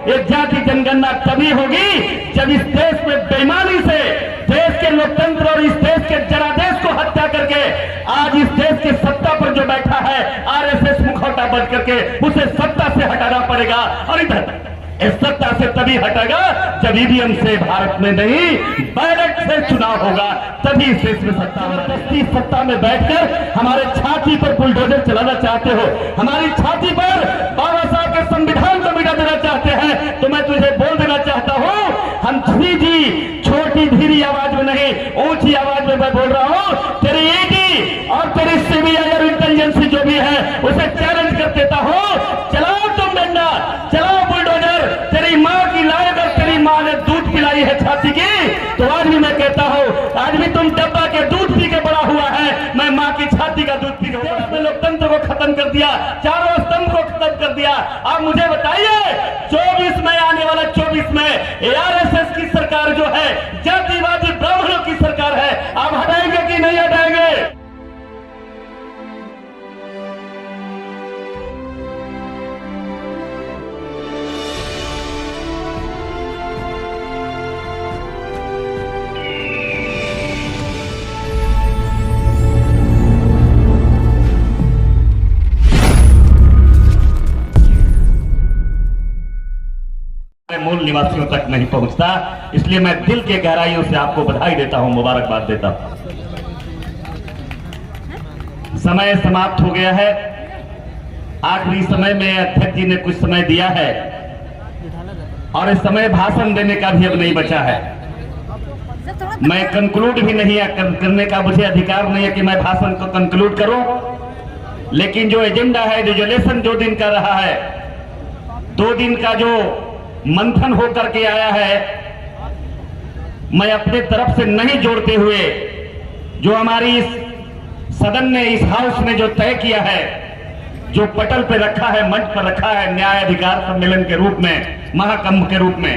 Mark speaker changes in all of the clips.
Speaker 1: ये जाति जनगणना तभी होगी जब इस देश में बेईमानी से देश के लोकतंत्र और इस देश के जनादेश को हत्या करके आज इस देश के सत्ता पर जो बैठा है आरएसएस मुखौटा बन करके उसे सत्ता से हटाना पड़ेगा। और इधर इस सत्ता से तभी हटेगा जब ईवीएम से भारत में नहीं बैलेट से चुनाव होगा, तभी इस देश में सत्ता होगा। सत्ता में बैठकर हमारे छाती पर बुलडोजर चलाना चाहते हो, हमारी छाती पर बाबा साहब के संविधान को मिटा देना चाहते हैं, तो मैं तुझे बोल देना चाहता हूं, हम जी छोटी धीरी आवाज में नहीं ऊंची आवाज में मैं बोल रहा हूं, तेरी ईडी और तेरी सीबीआई और इंटेलिजेंस जो भी है उसे चैलेंज कर देता हूं। चलाओ तुम डंडा, चलाओ बुलडोजर, तेरी माँ की लायक और तेरी माँ ने दूध पिलाई है छाती की, तो आज भी मैं कहता हूँ, आज भी तुम डब्बा के दूध पी के बड़ा हुआ है, मैं माँ की छाती का दूध पी के लोकतंत्र को खत्म कर दिया, चारों स्तंभ को खत्म कर दिया। आप मुझे बताइए 24 में आने वाला 24 में आरएसएस की सरकार जो है जातिवादी ब्राह्मणों की सरकार है, आप हटाएंगे कि नहीं हटाएंगे? मूल निवासियों तक नहीं पहुंचता, इसलिए मैं दिल के गहराइयों से आपको बधाई देता हूं, मुबारकबाद देता हूं। समय समाप्त हो गया है, आखिरी समय में अध्यक्ष जी ने कुछ समय दिया है और इस समय भाषण देने का भी अब नहीं बचा है। मैं कंक्लूड भी नहीं करने का मुझे अधिकार नहीं है कि मैं भाषण को कंक्लूड करूं, लेकिन जो एजेंडा है, रिजोल्यूशन 2 दिन का रहा है, 2 दिन का जो मंथन होकर के आया है, मैं अपने तरफ से नहीं जोड़ते हुए जो हमारी इस सदन ने, इस हाउस ने जो तय किया है, जो पटल पे रखा है, मंच पर रखा है न्याय अधिकार सम्मेलन के रूप में, महाकुंभ के रूप में,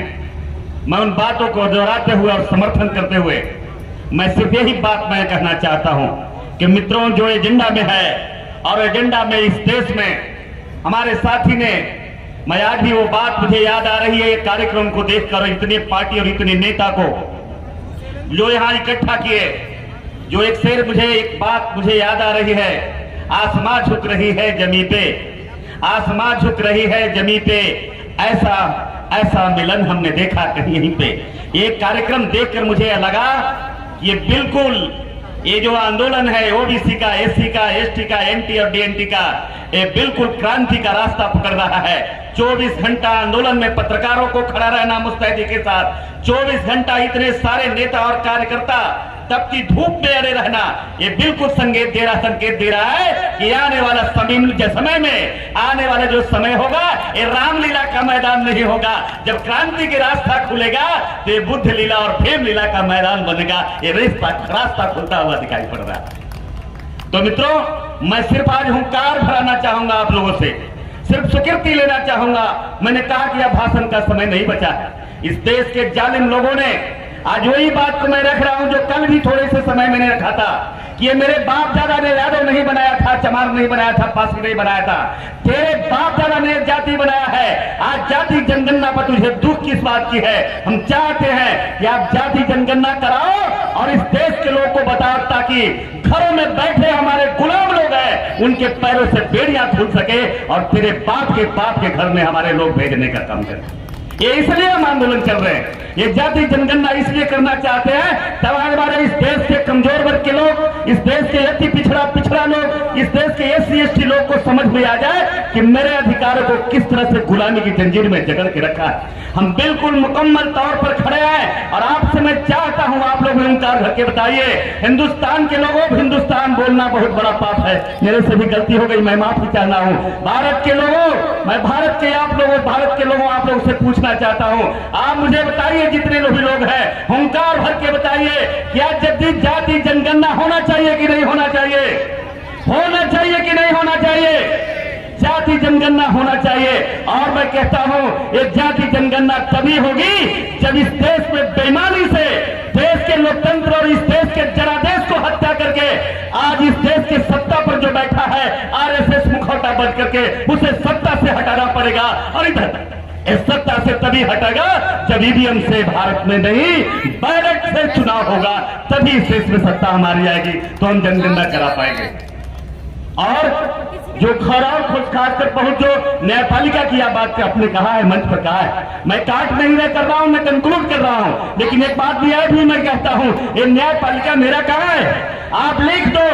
Speaker 1: मैं उन बातों को दोहराते हुए और समर्थन करते हुए मैं सिर्फ यही बात मैं कहना चाहता हूं कि मित्रों, जो एजेंडा में है और एजेंडा में इस देश में हमारे साथी ने, मैं आज भी वो बात मुझे याद आ रही है, एक कार्यक्रम को देखकर इतने पार्टी और इतने नेता को जो यहां इकट्ठा किए, जो एक शेर मुझे, एक बात मुझे याद आ रही है, आसमां झुक रही है जमी पे, आसमां झुक रही है जमी पे, ऐसा ऐसा मिलन हमने देखा कहीं यहीं पे। ये कार्यक्रम देखकर मुझे लगा ये बिल्कुल ये जो आंदोलन है ओबीसी का, एससी का, एसटी का, एनटी और डीएनटी का, ये बिल्कुल क्रांति का रास्ता पकड़ रहा है। 24 घंटा आंदोलन में पत्रकारों को खड़ा रहना मुस्तैदी के साथ, 24 घंटा इतने सारे नेता और कार्यकर्ता तपती धूप में अड़े रहना, ये बिल्कुल संकेत दे रहा है कि आने वाला समय में आने वाला जो समय होगा ये रामलीला का मैदान नहीं होगा। जब क्रांति के रास्ता खुलेगा तो ये बुद्ध लीला और प्रेम लीला का मैदान बनेगा। ये रास्ता खुलता हुआ दिखाई पड़ रहा है। तो मित्रों, मैं सिर्फ आज हुंकार भराना चाहूंगा आप लोगों से, सिर्फ स्वीकृति लेना चाहूंगा। मैंने कहा कि अब भाषण का समय नहीं बचा है। इस देश के जालिम लोगों ने आज वही बात को मैं रख रहा हूं जो कल भी थोड़े से समय मैंने रखा था कि ये मेरे बाप दादा ने यादव नहीं बनाया था, चमार नहीं बनाया था, पासी नहीं बनाया था, तेरे बाप दादा ने जाति बनाया है। आज जाति जनगणना पर तुझे दुख किस बात की है? हम चाहते हैं कि आप जाति जनगणना कराओ और इस देश के लोगों को बताओ, ताकि घरों में बैठे हमारे गुलाम लोग हैं उनके पैरों से बेड़ियां खुल सके और तेरे बाप के घर में हमारे लोग भेजने का काम करें। ये इसलिए हम आंदोलन चल रहे हैं, ये जाति जनगणना इसलिए करना चाहते हैं तब हमारे इस देश के कमजोर वर्ग के लोग, इस देश के अति पिछड़ा लोग, इस देश के एससी एसटी लोग को समझ में आ जाए कि मेरे अधिकारों को किस तरह से गुलामी की जंजीर में जकड़ के रखा है। हम बिल्कुल मुकम्मल तौर पर खड़े हैं और आपसे मैं चाहता हूं आप लोग ओंकार भर के बताइए, हिंदुस्तान के लोगों, हिंदुस्तान बोलना बहुत बड़ा पाप है, मेरे से भी गलती हो गई, मैं माफी चाहना हूं। भारत के लोगों, मैं भारत के लोगों आप लोगों से पूछना चाहता हूं, आप मुझे बताइए जितने भी लोग हैं, हुंकार भर के बताइए, क्या जद्दी जाति जनगणना होना चाहिए कि नहीं होना चाहिए? होना चाहिए कि नहीं होना चाहिए? जाति जनगणना होना चाहिए। और मैं कहता हूं ये जाति जनगणना तभी होगी जब इस देश में बेईमानी से देश के लोकतंत्र और इस देश के जनादेश को हत्या करके आज इस देश के सत्ता पर जो बैठा है आरएसएस मुखौटा बन करके उसे सत्ता से हटाना पड़ेगा। और इधर इस सत्ता से तभी हटेगा जब ईवीएम से भारत में नहीं बैलेट से चुनाव होगा, तभी इस देश में सत्ता हमारी आएगी, तो हम जनगणना करा पाएंगे। और जो खराब खोज खासकर बहुत जो न्यायपालिका की बात आपने कहा है, मंच पर कहा है, मैं काट नहीं रह कर रहा हूं, मैं कंक्लूड कर रहा हूं, लेकिन एक बात भी है भी मैं कहता हूं, ये न्यायपालिका मेरा कहां है? आप लिख दो,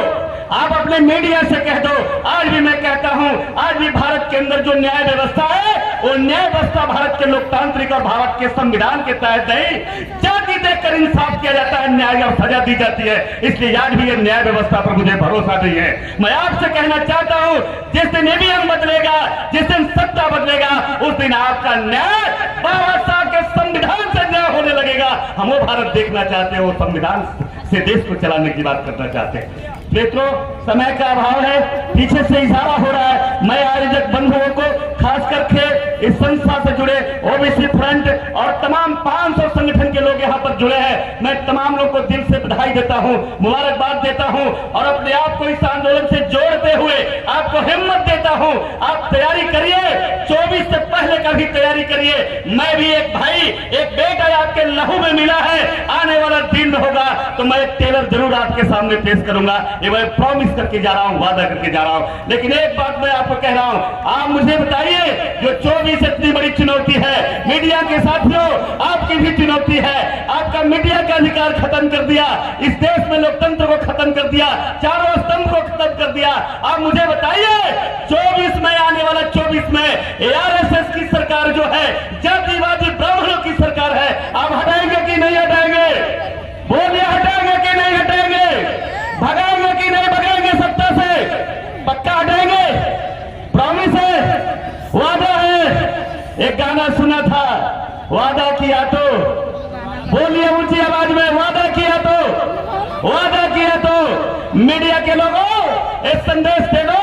Speaker 1: आप अपने मीडिया से कह दो। आज भी मैं कहता हूं, आज भी भारत के अंदर जो न्याय व्यवस्था है, वो न्याय व्यवस्था भारत के लोकतांत्रिक और भारत के संविधान के तहत नहीं, जाति देखकर इंसाफ किया जाता है, न्याय और सजा दी जाती है। इसलिए आज भी ये न्याय व्यवस्था पर मुझे भरोसा नहीं है। मैं आपसे कहना चाहता हूं, जिस दिन ईवीएम बदलेगा, जिस दिन सत्ता बदलेगा, उस दिन आपका न्याय बाबा साहब के संविधान से न्याय होने लगेगा। हम वो भारत देखना चाहते हैं, वो संविधान से देश को चलाने की बात करना चाहते हैं। मित्रों, समय का अभाव है, पीछे से इशारा हो रहा है। मैं आयोजक बंधुओं को खास करके इस संस्था से जुड़े ओबीसी फ्रंट और तमाम 500 संगठन के लोग यहाँ पर जुड़े हैं, मैं तमाम लोग को दिल से बधाई देता हूँ, मुबारकबाद देता हूँ और अपने आप को इस आंदोलन से जोड़ते हुए आपको हिम्मत देता हूँ। आप तैयारी करिए, 24 से पहले का भी तैयारी करिए। मैं भी एक भाई, एक बेटा आपके लहू में मिला है, आने वाला दिन होगा तो मैं एक टेलर जरूर आपके सामने पेश करूंगा, ये मैं प्रॉमिस करके जा रहा हूं, वादा करके जा रहा हूं। लेकिन एक बात मैं आपको कह रहा हूं, आप मुझे बताइए, जो 24 इतनी बड़ी चुनौती है, मीडिया के साथियों आपकी भी चुनौती है। आपका मीडिया का अधिकार खत्म कर दिया, इस देश में लोकतंत्र को खत्म कर दिया, चारों स्तंभ को खत्म कर दिया। आप मुझे बताइए, 24 में आने वाला 24 में ARSS की सरकार जो है, जातिवादी ब्राह्मणों की सरकार है, आप हटाएंगे कि नहीं हटाएंगे? बोलिए, हटाएंगे कि नहीं हटाएंगे? भगाएंगे कि नहीं भगाएंगे? सत्ता से पक्का हटाएंगे? प्रॉमिस है, वादा है। एक गाना सुना था, वादा किया तो, बोलिए ऊंची आवाज में, वादा किया तो, वादा किया तो। मीडिया के लोगों, एक संदेश दे दो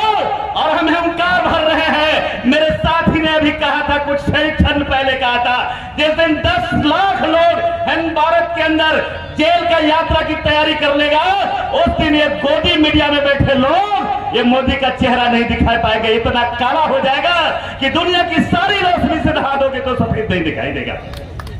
Speaker 1: और हम हुंकार भर रहे हैं। मेरे साथी ने अभी कहा था, कुछ क्षण पहले कहा था, जिस दिन 10 लाख लोग भारत के अंदर जेल का यात्रा की तैयारी कर लेगा, उस दिन ये गोदी मीडिया में बैठे लोग ये मोदी का चेहरा नहीं दिखाई पाएंगे। इतना काला हो जाएगा कि दुनिया की सारी रोशनी से नहा दोगे तो सफेद नहीं दिखाई देगा।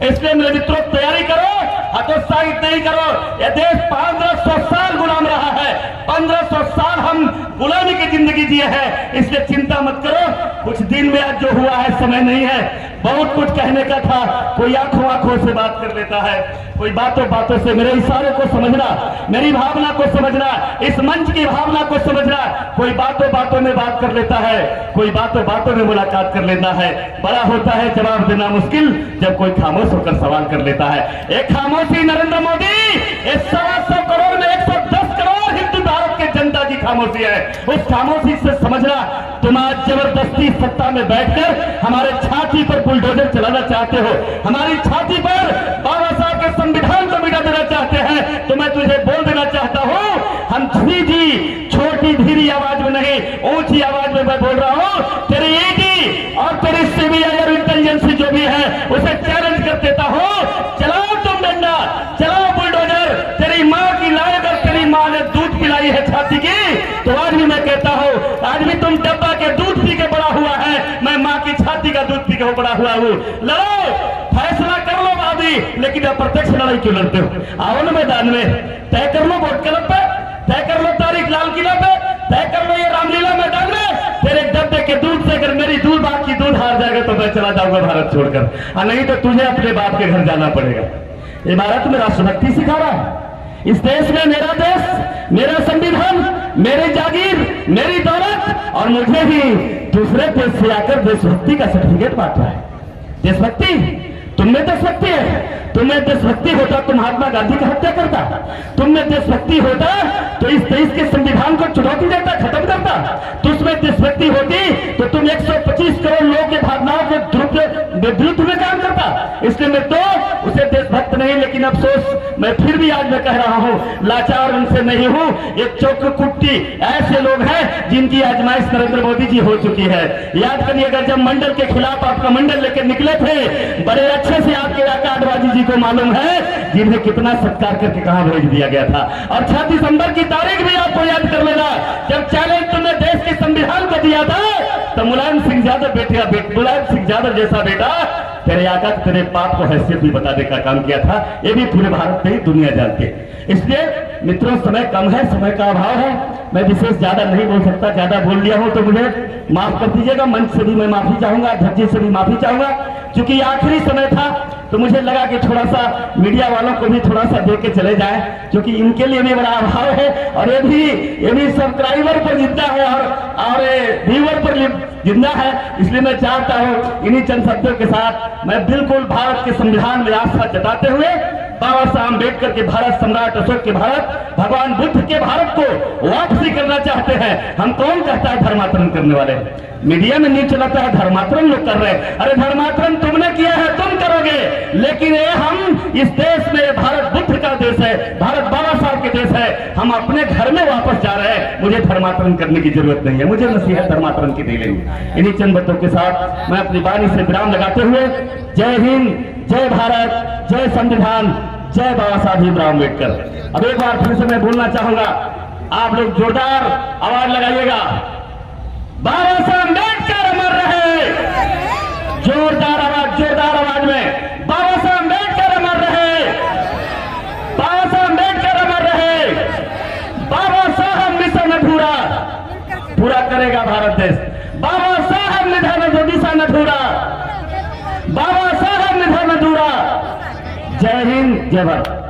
Speaker 1: इसलिए मेरे मित्रों, तैयारी करो, हतोत्साहित नहीं करो। यह देश 1500 साल गुलाम रहा है, 1500 साल हम गुलामी की जिंदगी जिए हैं, इसलिए चिंता मत करो। कुछ दिन में आज जो हुआ है, समय नहीं है, बहुत कुछ कहने का था। कोई आंखों आंखों से बात कर लेता है, कोई बातों बातों से मेरे इशारे को समझना, मेरी भावना को समझना, इस मंच की भावना को समझना। कोई बातों बातों में बात कर लेता है, कोई बातों बातों में मुलाकात कर लेता है। बड़ा होता है जवाब देना मुश्किल जब कोई खामोश होकर सवाल कर लेता है। एक खामोशी नरेंद्र मोदी, इस 125 करोड़ में 110 करोड़ हिंदू भारत के जनता की खामोशी है। उस खामोशी से समझना, तुम आज जबरदस्ती सत्ता में बैठकर हमारे छाती पर बुलडोजर चलाना चाहते हो, हमारी छाती पर बाबा साहब के संविधान को मिटा देना चाहते हैं, तो मैं तुझे बोल देना चाहता हूं, हम जी छोटी धीरी आवाज में नहीं, ऊंची आवाज में मैं बोल रहा हूं। तेरी ईडी और तेरी सीबीआई और इंटेलिजेंस जो भी है, उसे चैलेंज कर देता हूं। चलाओ तुम डंडा, चलाओ बुलडोजर। तेरी माँ की लायक और तेरी माँ ने दूध पिलाई है छाती की, तो आज भी मैं कहता हूं, आज भी तुम डब्बा के दूध पी के बड़ा हुआ है, मैं माँ की छाती का दूध पी के बड़ा हुआ हूं। लड़ो, फैसला कर लो वादी, लेकिन अप्रत्यक्ष लड़ाई क्यों लड़ते हो? आओ ना मैदान में, तय कर लो वोट क्लब पे, तय कर लो तारीख लाल किला पे, तय कर लो ये रामलीला मैदान में। तेरे डब्बे के दूध से अगर मेरी दूध बाप की दूध हार जाएगा तो मैं चला जाऊंगा भारत छोड़कर, और नहीं तो तुझे अपने बाप के घर जाना पड़ेगा। ये भारत में राष्ट्रभक्ति सिखा रहा है। इस देश में मेरा देश, मेरा संविधान, मेरी जागीर, मेरी दौलत, और मुझे भी दूसरे देश से आकर देशभक्ति का सर्टिफिकेट बांट रहा है। देशभक्ति, तुमने देशभक्ति है, तुम्हें देशभक्ति होता तो महात्मा गांधी की हत्या करता, तुम्हें देशभक्ति होता तो इस देश के संविधान को चुनौती देता, खत्म करता। तुझमें देशभक्ति होती तो तुम 125 करोड़ लोगों के भावनाओं के विरुद्ध में काम करता। इसलिए मैं तो उसे देशभक्त नहीं, लेकिन अफसोस मैं फिर भी आज मैं कह रहा हूं, लाचार उनसे नहीं हूं। ये चौकुट्टी ऐसे लोग हैं जिनकी आजमाइश नरेंद्र मोदी जी हो चुकी है। याद करिएगा, जब मंडल के खिलाफ आपका मंडल लेकर निकले थे, बड़े अच्छे से आपके आकाशवादी जी को मालूम है जिन्हें कितना सत्कार करके कहां भेज दिया गया था। और 6 दिसंबर की तारीख भी आपको याद कर लेना, जब चैलेंज तुमने देश के संविधान को दिया था, तो मुलायम सिंह यादव जैसा बेटा तेरे आका तेरे बाप को हैसियत भी बताने का काम किया था। ये भी पूरे भारत में ही दुनिया जानती है। इसलिए मित्रों, समय कम है, समय का अभाव है, मैं विशेष ज्यादा नहीं बोल सकता। ज्यादा बोल लिया हूं तो मुझे माफ कर दीजिएगा। मंच से भी मैं माफी चाहूंगा, अध्यक्ष जी से भी माफी चाहूंगा, क्योंकि आखिरी समय था तो मुझे लगा कि थोड़ा सा मीडिया वालों को भी थोड़ा सा देख के चले जाएं, क्योंकि इनके लिए भी बड़ा अभाव है और ये भी सब्सक्राइबर पर जिंदा है और व्यूअर पर जिंदा है। इसलिए मैं चाहता हूं इन्हीं चंद शब्दों के साथ मैं बिल्कुल भारत के संविधान में आस्था जताते हुए बाबा साहब अम्बेडकर के भारत, सम्राट अशोक के भारत, भगवान बुद्ध के भारत को वापसी करना चाहते हैं। हम कौन कहता है धर्मांतरण करने वाले? मीडिया में नहीं चलाता है धर्मांतरण लोग कर रहे हैं। अरे धर्मांतरण तुमने किया है, तुम करोगे, लेकिन ये हम इस देश में, भारत बुद्ध का देश है, भारत बाबा साहब के देश है, हम अपने घर में वापस जा रहे हैं। मुझे धर्मांतरण करने की जरूरत नहीं है, मुझे नसीहत धर्मांतरण की नहीं लेंगे। इन्हीं चंद बातों के साथ मैं अपनी वाणी से विराम लगाते हुए जय हिंद, जय भारत, जय संविधान, जय बाबा साहब भीमराव अम्बेडकर। अब एक बार फिर से मैं बोलना चाहूंगा, आप लोग जोरदार आवाज लगाइएगा, बाबा साहब अम्बेडकर अमर रहे। जोरदार आवाज में, बाबा साहब अम्बेडकर अमर रहे, बाबा साहब अम्बेडकर अमर रहे। बाबा साहब मिशन पूरा करेगा भारत देश। बाबा साहब निधन दिशा अधूरा, बाबा साहब निधन अधूरा। जय हिंद, जय भारत।